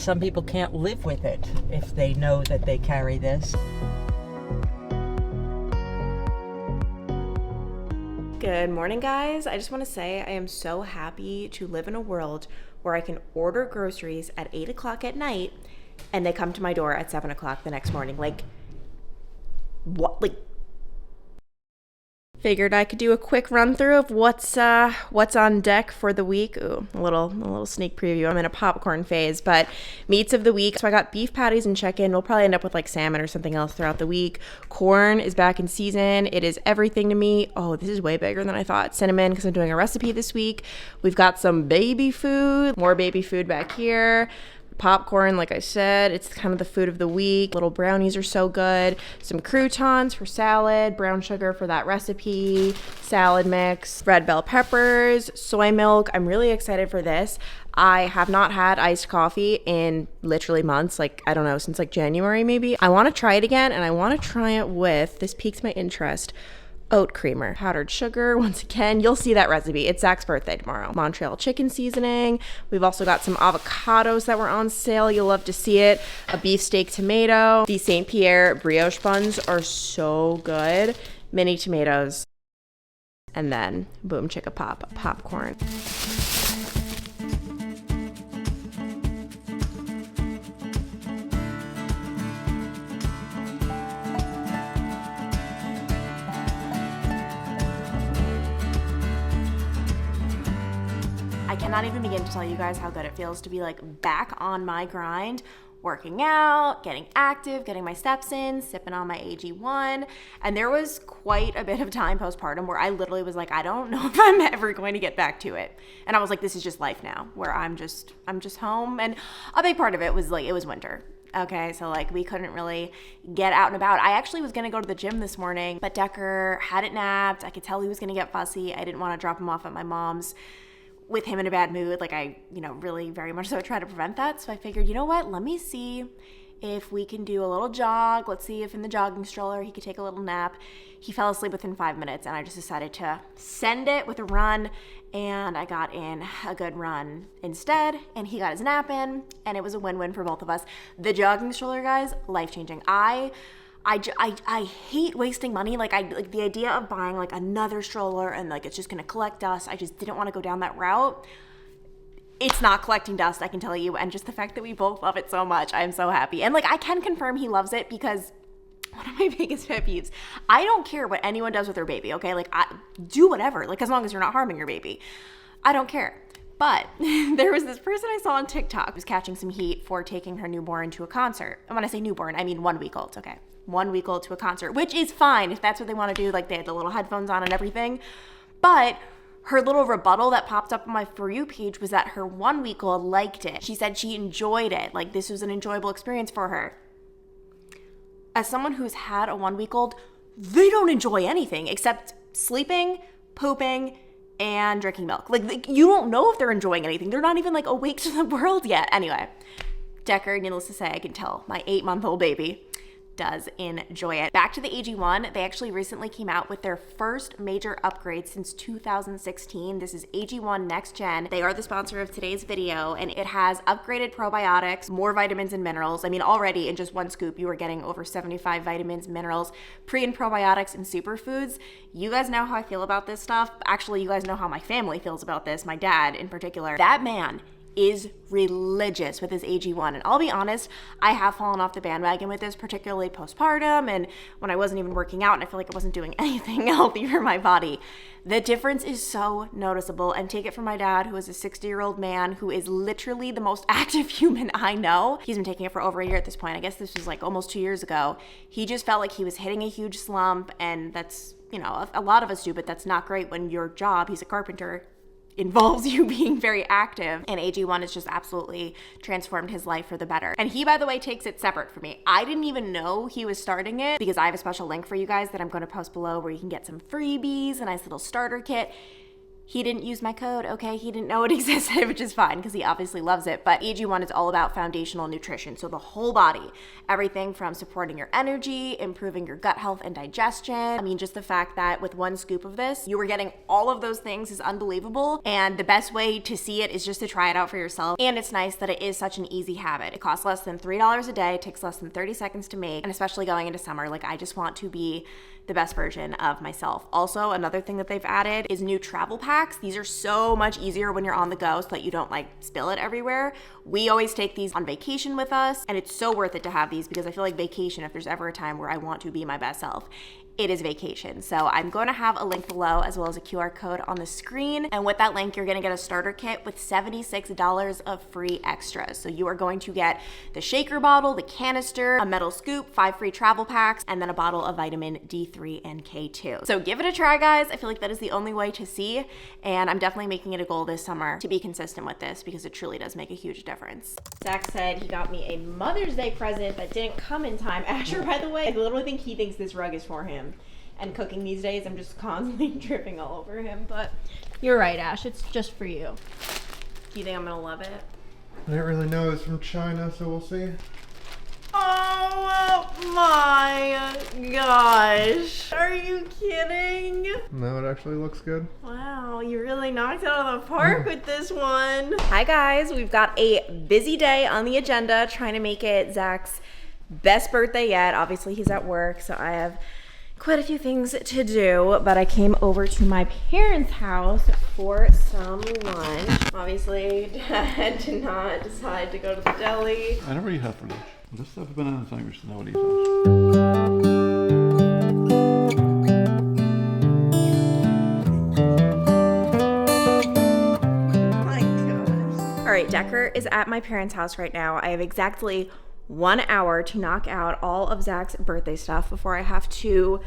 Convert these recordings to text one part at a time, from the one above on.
Some people can't live with it if they know that they carry this. Good morning, guys. I just want to say I am so happy to live in a world where I can order groceries at 8 o'clock at night and they come to my door at 7 o'clock the next morning. Like, what? Like, figured I could do a quick run through of what's on deck for the week. Ooh, a little sneak preview. I'm in a popcorn phase, but meats of the week. So I got beef patties and chicken. We'll probably end up with like salmon or something else throughout the week. Corn is back in season. It is everything to me. Oh, this is way bigger than I thought. Cinnamon, because I'm doing a recipe this week. We've got some baby food, more baby food back here. Popcorn, like I said, it's kind of the food of the week. Little brownies are so good. Some croutons for salad, brown sugar for that recipe, salad mix, red bell peppers, soy milk. I'm really excited for this. I have not had iced coffee in literally months, like, I don't know, since like January maybe. I want to try it again, and I want to try it with, this piques my interest, oat creamer, powdered sugar. Once again, you'll see that recipe. It's Zach's birthday tomorrow. Montreal chicken seasoning. We've also got some avocados that were on sale. You'll love to see it. A beefsteak tomato. These St. Pierre brioche buns are so good. Mini tomatoes. And then boom chicka pop, popcorn. I cannot even begin to tell you guys how good it feels to be like back on my grind, working out, getting active, getting my steps in, sipping on my AG1. And there was quite a bit of time postpartum where I literally was like, I don't know if I'm ever going to get back to it. And I was like, this is just life now, where I'm just home. And a big part of it was like, it was winter. Okay, so like we couldn't really get out and about. I actually was gonna go to the gym this morning, but Decker hadn't napped. I could tell he was gonna get fussy. I didn't want to drop him off at my mom's with him in a bad mood. Like I, really very much so try to prevent that. So I figured, you know what, let me see if we can do a little jog. Let's see if in the jogging stroller he could take a little nap. He fell asleep within 5 minutes, and I just decided to send it with a run, and I got in a good run instead, and he got his nap in, and it was a win-win for both of us. The jogging stroller, guys, life-changing. I hate wasting money. Like the idea of buying like another stroller and like it's just gonna collect dust. I just didn't want to go down that route. It's not collecting dust, I can tell you. And just the fact that we both love it so much, I am so happy. And like I can confirm he loves it, because one of my biggest pet peeves, I don't care what anyone does with their baby, okay? Like I do whatever, like as long as you're not harming your baby. I don't care. But there was this person I saw on TikTok who was catching some heat for taking her newborn to a concert. And when I say newborn, I mean 1 week old, okay? 1 week old to a concert, which is fine if that's what they want to do. Like they had the little headphones on and everything. But her little rebuttal that popped up on my For You page was that her 1 week old liked it. She said she enjoyed it. Like this was an enjoyable experience for her. As someone who's had a 1 week old, they don't enjoy anything except sleeping, pooping, and drinking milk. Like you don't know if they're enjoying anything. They're not even like awake to the world yet. Anyway, Decker, needless to say, I can tell my 8-month-old baby does enjoy it. Back to the AG1, they actually recently came out with their first major upgrade since 2016. This is AG1 Next Gen. They are the sponsor of today's video, and it has upgraded probiotics, more vitamins and minerals. I mean, already in just one scoop, you are getting over 75 vitamins, minerals, pre and probiotics, and superfoods. You guys know how I feel about this stuff. Actually, you guys know how my family feels about this, my dad in particular. That man is religious with his AG1. And I'll be honest, I have fallen off the bandwagon with this, particularly postpartum and when I wasn't even working out and I feel like I wasn't doing anything healthy for my body. The difference is so noticeable, and take it from my dad, who is a 60-year-old man who is literally the most active human I know. He's been taking it for over a year at this point. I guess this was like almost 2 years ago. He just felt like he was hitting a huge slump, and that's, a lot of us do, but that's not great when your job, he's a carpenter, involves you being very active. And AG1 has just absolutely transformed his life for the better. And he, by the way, takes it separate from me. I didn't even know he was starting it, because I have a special link for you guys that I'm going to post below where you can get some freebies, a nice little starter kit. He didn't use my code, okay? He didn't know it existed, which is fine because he obviously loves it. But AG1 is all about foundational nutrition. So the whole body, everything from supporting your energy, improving your gut health and digestion. I mean, just the fact that with one scoop of this, you were getting all of those things is unbelievable. And the best way to see it is just to try it out for yourself. And it's nice that it is such an easy habit. It costs less than $3 a day, takes less than 30 seconds to make, and especially going into summer, like I just want to be the best version of myself. Also, another thing that they've added is new travel packs. These are so much easier when you're on the go so that you don't like spill it everywhere. We always take these on vacation with us, and it's so worth it to have these because I feel like vacation, if there's ever a time where I want to be my best self, it is vacation. So I'm going to have a link below as well as a QR code on the screen. And with that link, you're gonna get a starter kit with $76 of free extras. So you are going to get the shaker bottle, the canister, a metal scoop, 5 free travel packs, and then a bottle of vitamin D3 and K2. So give it a try, guys. I feel like that is the only way to see. And I'm definitely making it a goal this summer to be consistent with this because it truly does make a huge difference. Zach said he got me a Mother's Day present that didn't come in time. Asher, by the way, I literally think he thinks this rug is for him. And cooking these days, I'm just constantly dripping all over him. But you're right, Ash. It's just for you. Do you think I'm gonna love it? I don't really know. It's from China, so we'll see. Oh my gosh. Are you kidding? No, it actually looks good. Wow, you really knocked it out of the park with this one. Hi guys, we've got a busy day on the agenda trying to make it Zach's best birthday yet. Obviously he's at work, so I have quite a few things to do, but I came over to my parents' house for some lunch. Obviously, Dad did not decide to go to the deli. I never eat hot for lunch. Just have a banana sandwich, nobody eats My gosh. All right, Decker is at my parents' house right now. I have exactly 1 hour to knock out all of Zach's birthday stuff before I have to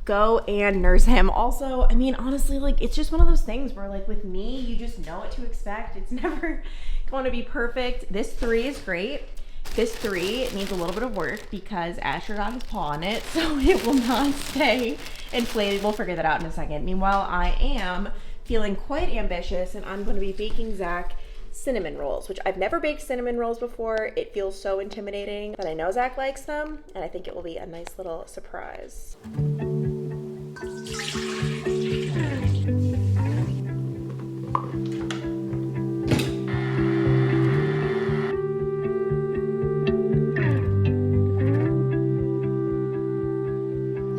go and nurse him. Also, I mean, honestly, like, it's just one of those things where, like, with me, you just know what to expect. It's never going to be perfect. This 3 is great. This 3 needs a little bit of work because Asher got his paw on it, so it will not stay inflated. We'll figure that out in a second. Meanwhile, I am feeling quite ambitious, and I'm going to be baking Zach cinnamon rolls, which I've never baked cinnamon rolls before. It feels so intimidating, but I know Zach likes them, and I think it will be a nice little surprise.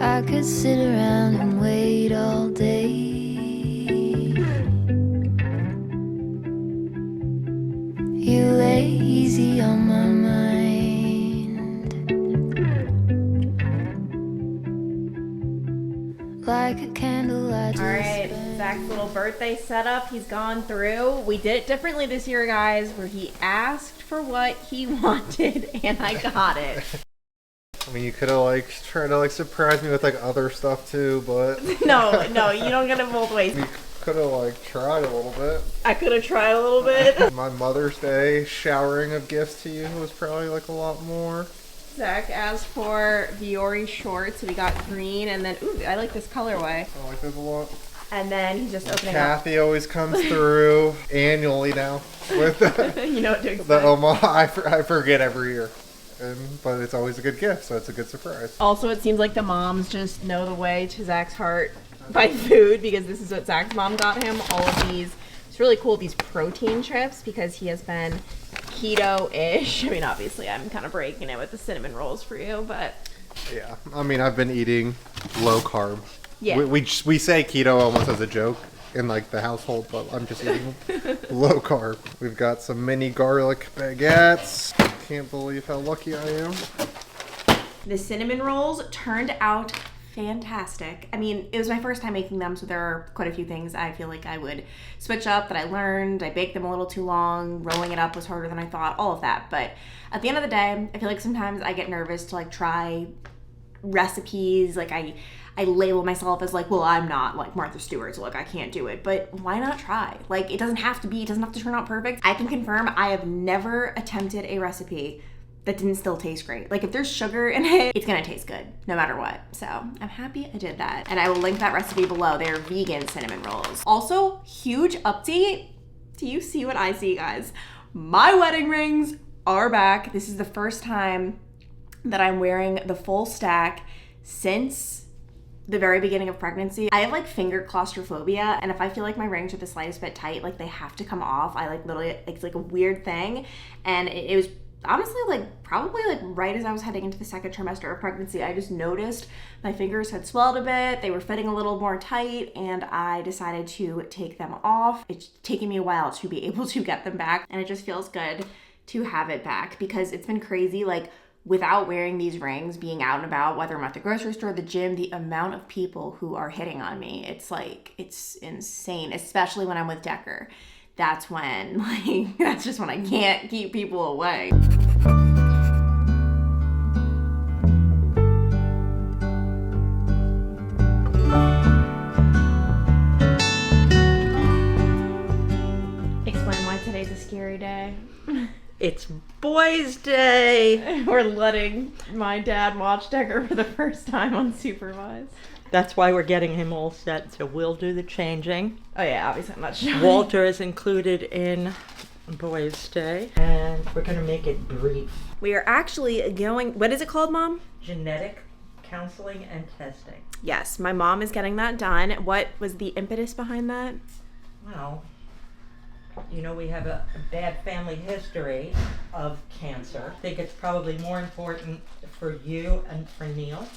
I could sit around and wait all day. You lay easy on my mind, like a candle I just All right, Zach's little birthday setup, he's gone through. We did it differently this year, guys, where he asked for what he wanted, and I got it. I mean, you could have like tried to like surprise me with like other stuff too, but No, you don't get it both ways. you could have like tried a little bit. I could have tried a little bit. My Mother's Day showering of gifts to you was probably like a lot more. Zach asked for Viore shorts, so we got green, and then, ooh, I like this colorway. I like this a lot. And then he's just opening up. Kathy always comes through annually now with You know what to expect. the Oma. I forget every year. But it's always a good gift, so it's a good surprise. Also, it seems like the moms just know the way to Zach's heart by food, because this is what Zach's mom got him. All of these, it's really cool, these protein chips, because he has been keto-ish. I mean, obviously, I'm kind of breaking it with the cinnamon rolls for you, but... Yeah, I mean, I've been eating low carb. Yeah. We say keto almost as a joke in like the household, but I'm just eating low carb. We've got some mini garlic baguettes. Can't believe how lucky I am. The cinnamon rolls turned out fantastic. I mean, it was my first time making them, so there are quite a few things I feel like I would switch up that I learned. I baked them a little too long. Rolling it up was harder than I thought, all of that. But at the end of the day, I feel like sometimes I get nervous to like try recipes. Like I label myself as like, well, I'm not like Martha Stewart, so like I can't do it. But why not try? Like it doesn't have to turn out perfect. I can confirm I have never attempted a recipe that didn't still taste great. Like if there's sugar in it, it's gonna taste good no matter what. So I'm happy I did that. And I will link that recipe below. They're vegan cinnamon rolls. Also, huge update. Do you see what I see, guys? My wedding rings are back. This is the first time that I'm wearing the full stack since the very beginning of pregnancy. I have like finger claustrophobia, and if I feel like my rings are the slightest bit tight, like they have to come off. I like literally, it's like a weird thing. And it was honestly like probably like right as I was heading into the second trimester of pregnancy, I just noticed my fingers had swelled a bit. They were fitting a little more tight, and I decided to take them off. It's taken me a while to be able to get them back, and it just feels good to have it back because it's been crazy. Like without wearing these rings, being out and about, whether I'm at the grocery store, the gym, the amount of people who are hitting on me, it's like, it's insane, especially when I'm with Decker. That's when, like, that's just when I can't keep people away. Explain why today's a scary day. It's Boys' Day. We're letting my dad watch Decker for the first time unsupervised. That's why we're getting him all set, so we'll do the changing. Oh yeah, obviously I'm not sure. Walter is included in Boys' Day, and we're going to make it brief. We are actually going, what is it called, Mom? Genetic counseling and testing. Yes, my mom is getting that done. What was the impetus behind that? Well, you know, we have a bad family history of cancer. I think it's probably more important for you and for Neil.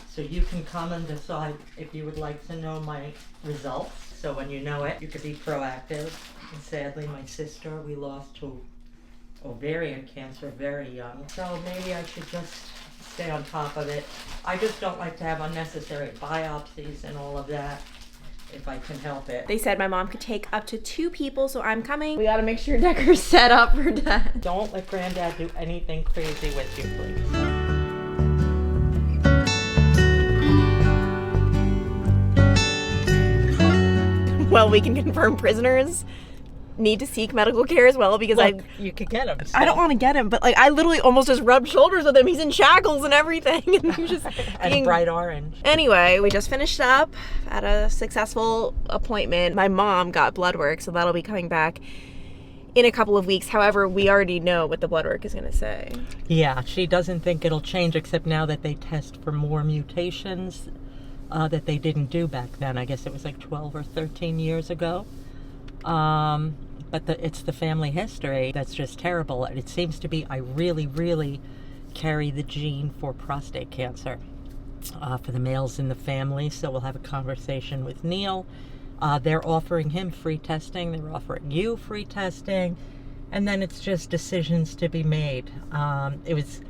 So you can come and decide if you would like to know my results. So when you know it, you could be proactive. And sadly, my sister, we lost to ovarian cancer very young. So maybe I should just stay on top of it. I just don't like to have unnecessary biopsies and all of that, if I can help it. They said my mom could take up to 2 people, so I'm coming. We gotta make sure Decker's set up for Dad. Don't let Granddad do anything crazy with you, please. Well, we can confirm prisoners need to seek medical care as well because you could get him. I don't want to get him, but like I literally almost just rubbed shoulders with him. He's in shackles and everything, and he's just and bright orange. Anyway, we just finished up at a successful appointment. My mom got blood work, so that'll be coming back in a couple of weeks. However, we already know what the blood work is going to say. Yeah, she doesn't think it'll change, except now that they test for more mutations that they didn't do back then. I guess it was like 12 or 13 years ago. But it's the family history that's just terrible. It seems to be I really, really carry the gene for prostate cancer for the males in the family. So we'll have a conversation with Neil. They're offering him free testing. They're offering you free testing. And then it's just decisions to be made. It was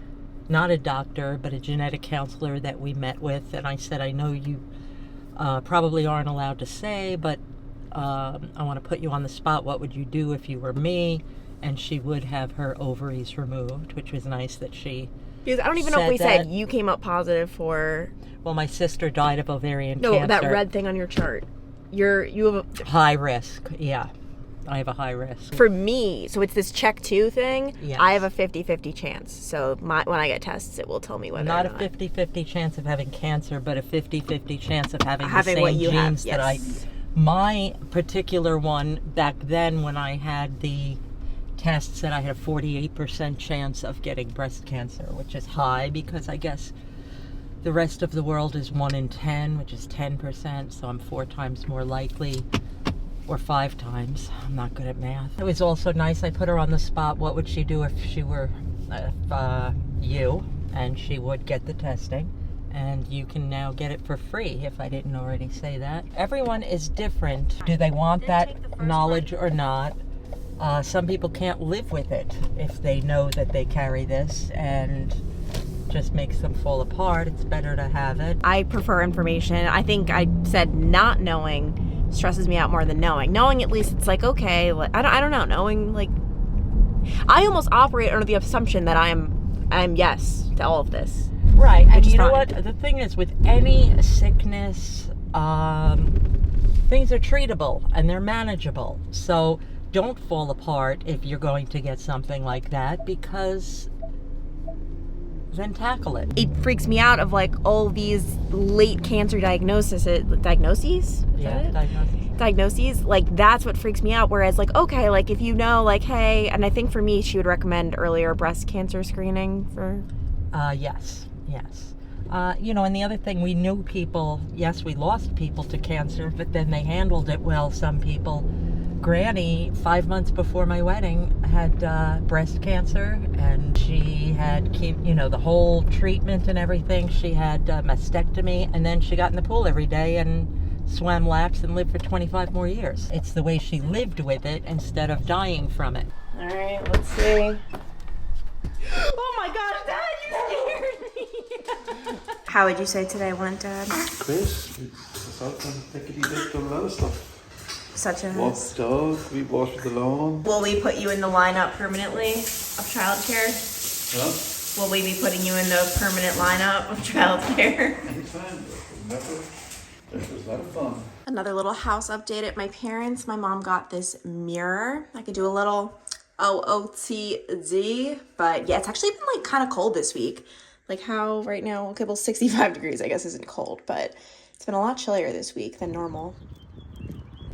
not a doctor, but a genetic counselor that we met with. And I said, I know you probably aren't allowed to say, but I want to put you on the spot. What would you do if you were me? And she would have her ovaries removed, which was nice that she Because I don't even know if we said you came up positive for... Well, my sister died of ovarian cancer. No, that red thing on your chart. You have a... High risk, yeah. I have a high risk. For me, so it's this check 2 thing. Yes. I have a 50-50 chance. So when I get tests, it will tell me whether not or not. a 50-50 chance of having cancer, but a 50-50 chance of having the same what you genes have. that I... Yes. My particular one, back then when I had the test, said I had a 48% chance of getting breast cancer, which is high because I guess the rest of the world is 1 in 10, which is 10%, so I'm 4 times more likely, or 5 times. I'm not good at math. It was also nice, I put her on the spot. What would she do if she were you? And she would get the testing. And you can now get it for free, if I didn't already say that. Everyone is different. Do they want that knowledge or not? Some people can't live with it if they know that they carry this and just makes them fall apart. It's better to have it. I prefer information. I think I said not knowing stresses me out more than knowing. Knowing, at least it's like, okay, I don't know. Knowing, like, I almost operate under the assumption that I'm yes to all of this. Right, and you know fine. what? The thing is, with any sickness, things are treatable and they're manageable. So don't fall apart if you're going to get something like that, because then tackle it. It freaks me out of like all these late cancer diagnoses. Diagnoses? Yeah, Diagnoses, like that's what freaks me out. Whereas like, okay, like if you know, like, hey, and I think for me, she would recommend earlier breast cancer screening for. Yes. You know, and the other thing, we knew people, yes, we lost people to cancer, but then they handled it well, some people. Granny, 5 months before my wedding, had breast cancer, and she had, you know, the whole treatment and everything. She had mastectomy, and then she got in the pool every day and swam laps and lived for 25 more years. It's the way she lived with it instead of dying from it. All right, let's see. Oh my gosh, Dad, you scared me. How would you say today went, Dad? This, it's out and take it easy, done a lot of stuff. Such as? Walk the dog, we wash the lawn. Will we put you in the lineup permanently of childcare? Huh? Will we be putting you in the permanent lineup of childcare? Anytime, remember, this was a lot of fun. Another little house update at my parents'. My mom got this mirror. I could do a little OOTD, but yeah, it's actually been like kind of cold this week. Like how right now, okay, well 65 degrees I guess isn't cold, but it's been a lot chillier this week than normal.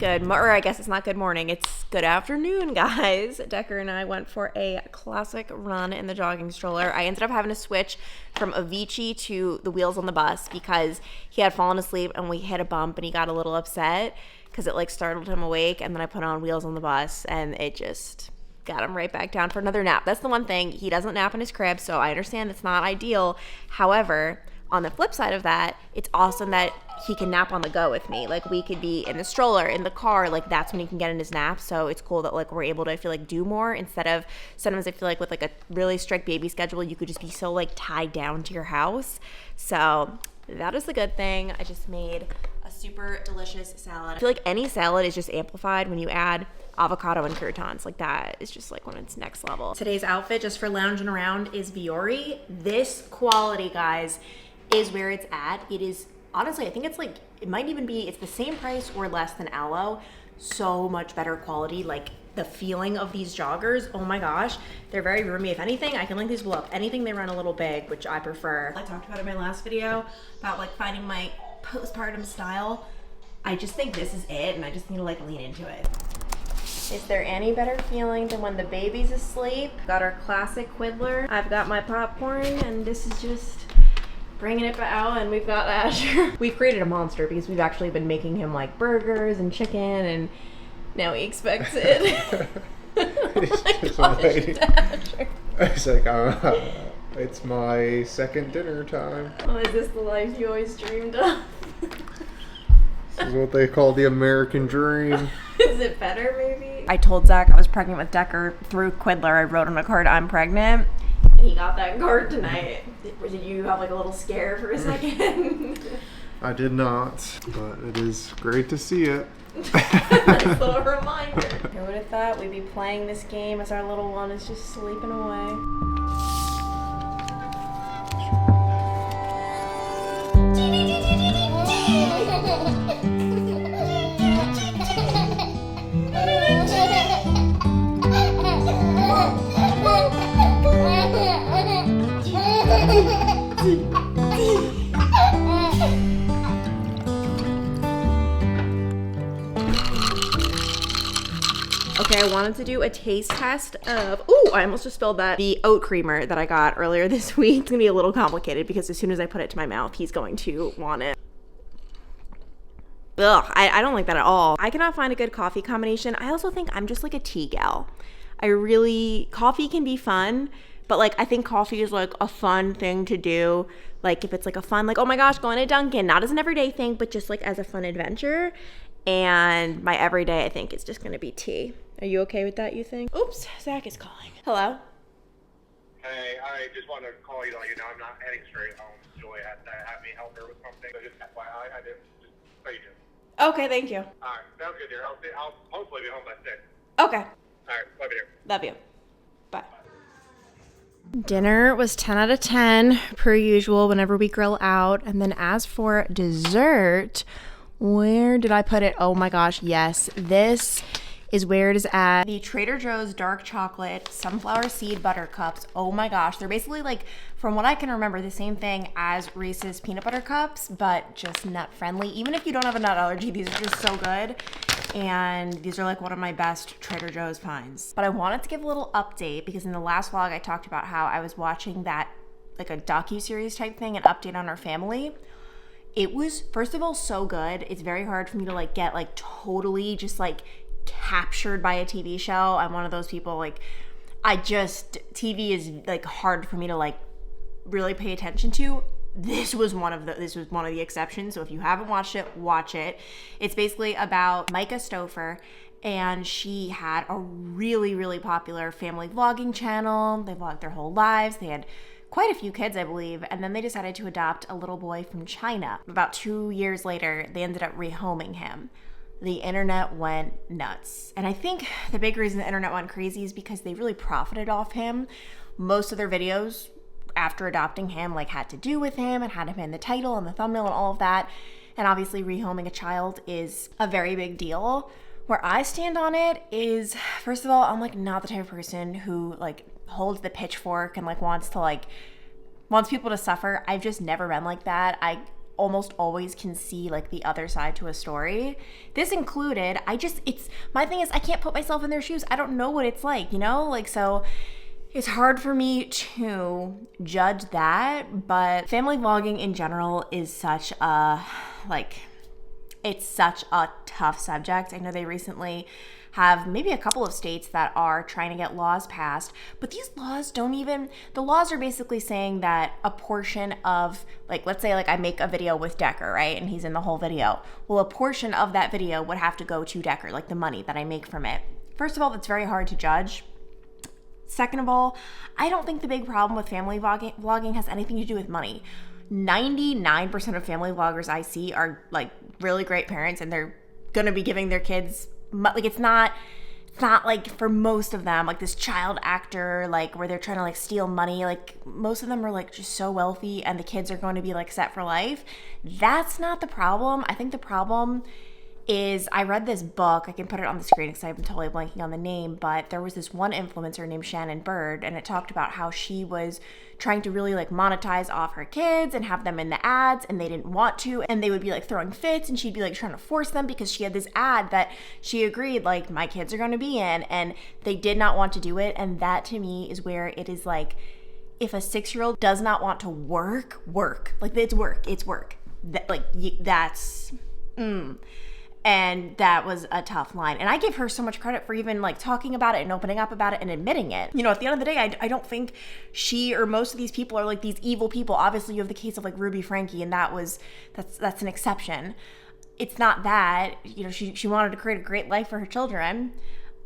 Or I guess it's not good morning, it's good afternoon, guys. Decker and I went for a classic run in the jogging stroller. I ended up having to switch from a whch to the wheels on the bus because he had fallen asleep and we hit a bump and he got a little upset because it like startled him awake, and then I put on wheels on the bus and it just got him right back down for another nap. That's the one thing, he doesn't nap in his crib, so I understand it's not ideal. However, on the flip side of that, it's awesome that he can nap on the go with me. Like we could be in the stroller, in the car, like that's when he can get in his nap. So it's cool that like we're able to, I feel like, do more instead of, sometimes I feel like with like a really strict baby schedule, you could just be so like tied down to your house. So that is the good thing. I just made a super delicious salad. I feel like any salad is just amplified when you add avocado and croutons. Like that is just like when it's next level. Today's outfit, just for lounging around, is Viore. This quality, guys, is where it's at. It is, honestly, I think it's like, it might even be, it's the same price or less than Aloe. So much better quality. Like the feeling of these joggers, oh my gosh, they're very roomy. If anything, I can link these below. If anything, they run a little big, which I prefer. I talked about in my last video about like finding my postpartum style. I just think this is it, and I just need to like lean into it. Is there any better feeling than when the baby's asleep? Got our classic Quiddler. I've got my popcorn, and this is just bringing it out, and we've got Asher. We've created a monster because we've actually been making him like burgers and chicken, and now he expects it. He's just waiting. It's like, it's my second dinner time. Oh, is this the life you always dreamed of? This is what they call the American dream. Is it better, maybe? I told Zach I was pregnant with Decker through Quiddler. I wrote on a card, I'm pregnant. And he got that card tonight. Did you have like a little scare for a second? I did not, but it is great to see it. Nice little reminder. Who would have thought we'd be playing this game as our little one is just sleeping away? Okay, I wanted to do a taste test of, I almost just spilled that, the oat creamer that I got earlier this week. It's gonna be a little complicated because as soon as I put it to my mouth, he's going to want it. Ugh, I don't like that at all. I cannot find a good coffee combination. I also think I'm just like a tea gal. Coffee can be fun, but like I think coffee is like a fun thing to do. Like if it's like a fun, like, oh my gosh, going to Dunkin', not as an everyday thing, but just like as a fun adventure. And my everyday, I think, is just gonna be tea. Are you okay with that, you think? Oops, Zach is calling. Hello? Hey, I just wanted to call you to let you know I'm not heading straight home. Joy had to have me help her with something. So just FYI, I did. Just so you do. Okay, thank you. Alright, sounds good, dear. I'll hopefully be home by 6. Okay. Alright, love you, dear. Love you. Bye. Dinner was 10 out of 10, per usual, whenever we grill out. And then as for dessert, where did I put it? Oh my gosh, yes. This is where it is at. The Trader Joe's dark chocolate sunflower seed butter cups. Oh my gosh, they're basically like, from what I can remember, the same thing as Reese's peanut butter cups, but just nut friendly. Even if you don't have a nut allergy, these are just so good. And these are like one of my best Trader Joe's finds. But I wanted to give a little update because in the last vlog I talked about how I was watching that, like a docu-series type thing, an update on our family. It was, first of all, so good. It's very hard for me to like get like totally just like captured by a TV show. I'm one of those people, like, TV is like hard for me to like really pay attention to. This was one of the exceptions. So if you haven't watched it, watch it. It's basically about Micah Stouffer, and she had a really, really popular family vlogging channel. They vlogged their whole lives. They had quite a few kids, I believe, and then they decided to adopt a little boy from China. About 2 years later, they ended up rehoming him. The internet went nuts. And I think the big reason the internet went crazy is because they really profited off him. Most of their videos after adopting him like had to do with him and had him in the title and the thumbnail and all of that. And obviously rehoming a child is a very big deal. Where I stand on it is, first of all, I'm like not the type of person who like holds the pitchfork and like wants people to suffer. I've just never been like that. I almost always can see like the other side to a story. This included, my thing is I can't put myself in their shoes. I don't know what it's like, you know? Like, so it's hard for me to judge that, but family vlogging in general is such a, like, it's such a tough subject. I know they recently have maybe a couple of states that are trying to get laws passed, but these laws the laws are basically saying that a portion of, like, let's say like I make a video with Decker, right? And he's in the whole video. Well, a portion of that video would have to go to Decker, like the money that I make from it. First of all, that's very hard to judge. Second of all, I don't think the big problem with family vlogging has anything to do with money. 99% of family vloggers I see are like really great parents, and they're gonna be giving their kids, like, it's not like for most of them like this child actor, like where they're trying to like steal money. Like most of them are like just so wealthy and the kids are going to be like set for life. That's not the problem. I think the problem is, I read this book, I can put it on the screen because I'm totally blanking on the name, but there was this one influencer named Shannon Bird, and it talked about how she was trying to really like monetize off her kids and have them in the ads, and they didn't want to, and they would be like throwing fits, and she'd be like trying to force them because she had this ad that she agreed like my kids are going to be in, and they did not want to do it. And that to me is where it is like, if a 6-year-old does not want to work, like it's work. And that was a tough line. And I give her so much credit for even like talking about it and opening up about it and admitting it. You know, at the end of the day, I don't think she or most of these people are like these evil people. Obviously, you have the case of like Ruby Frankie, and that's an exception. It's not that, you know, she wanted to create a great life for her children.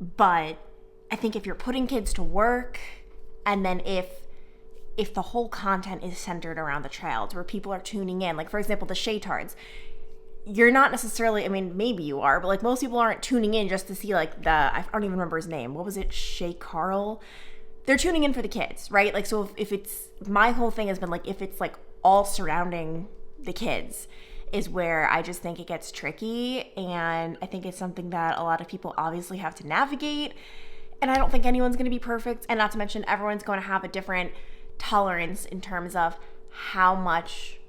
But I think if you're putting kids to work, and then if the whole content is centered around the child, where people are tuning in, like for example, the Shaytards, you're not necessarily, I mean, maybe you are, but like most people aren't tuning in just to see like I don't even remember his name. What was it? Shay Carl? They're tuning in for the kids, right? Like, so if it's, my whole thing has been like, if it's like all surrounding the kids is where I just think it gets tricky. And I think it's something that a lot of people obviously have to navigate. And I don't think anyone's going to be perfect. And not to mention, everyone's going to have a different tolerance in terms of how much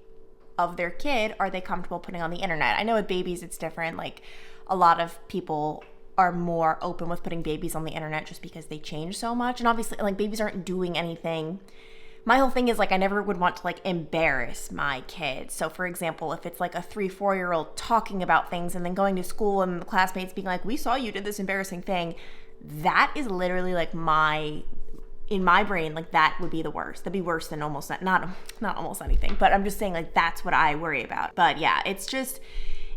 of their kid are they comfortable putting on the internet. I know with babies it's different. Like, a lot of people are more open with putting babies on the internet just because they change so much. And obviously, like, babies aren't doing anything. My whole thing is like, I never would want to like embarrass my kids. So for example, if it's like a 3-4-year-old talking about things and then going to school and the classmates being like, we saw you did this embarrassing thing, that is literally like in my brain, like, that would be the worst. That'd be worse than almost not almost anything, but I'm just saying, like, that's what I worry about. But yeah, it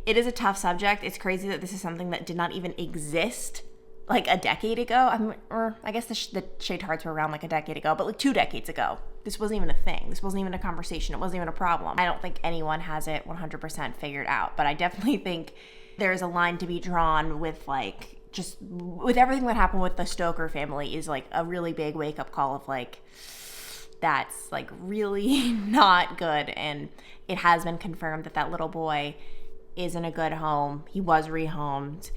is a tough subject. It's crazy that this is something that did not even exist like a decade ago. I guess the Shaytards were around like a decade ago, but like 2 decades ago, this wasn't even a thing. This wasn't even a conversation. It wasn't even a problem. I don't think anyone has it 100% figured out, but I definitely think there's a line to be drawn with like, just with everything that happened with the Stoker family is like a really big wake-up call of like, that's like really not good. And it has been confirmed that little boy is in a good home. He was rehomed,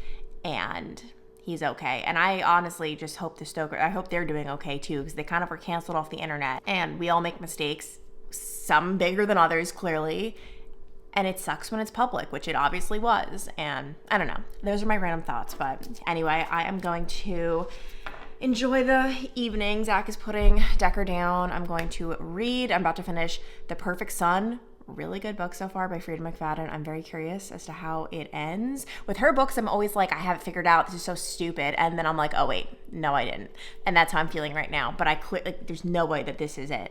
and he's okay. And I honestly just hope I hope they're doing okay too, because they kind of were canceled off the internet. And we all make mistakes, some bigger than others, clearly. And it sucks when it's public, which it obviously was. And I don't know. Those are my random thoughts. But anyway, I am going to enjoy the evening. Zach is putting Decker down. I'm going to read. I'm about to finish The Perfect Son. Really good book so far by Frida McFadden. I'm very curious as to how it ends. With her books, I'm always like, I have it figured out. This is so stupid. And then I'm like, oh wait, no, I didn't. And that's how I'm feeling right now. But there's no way that this is it.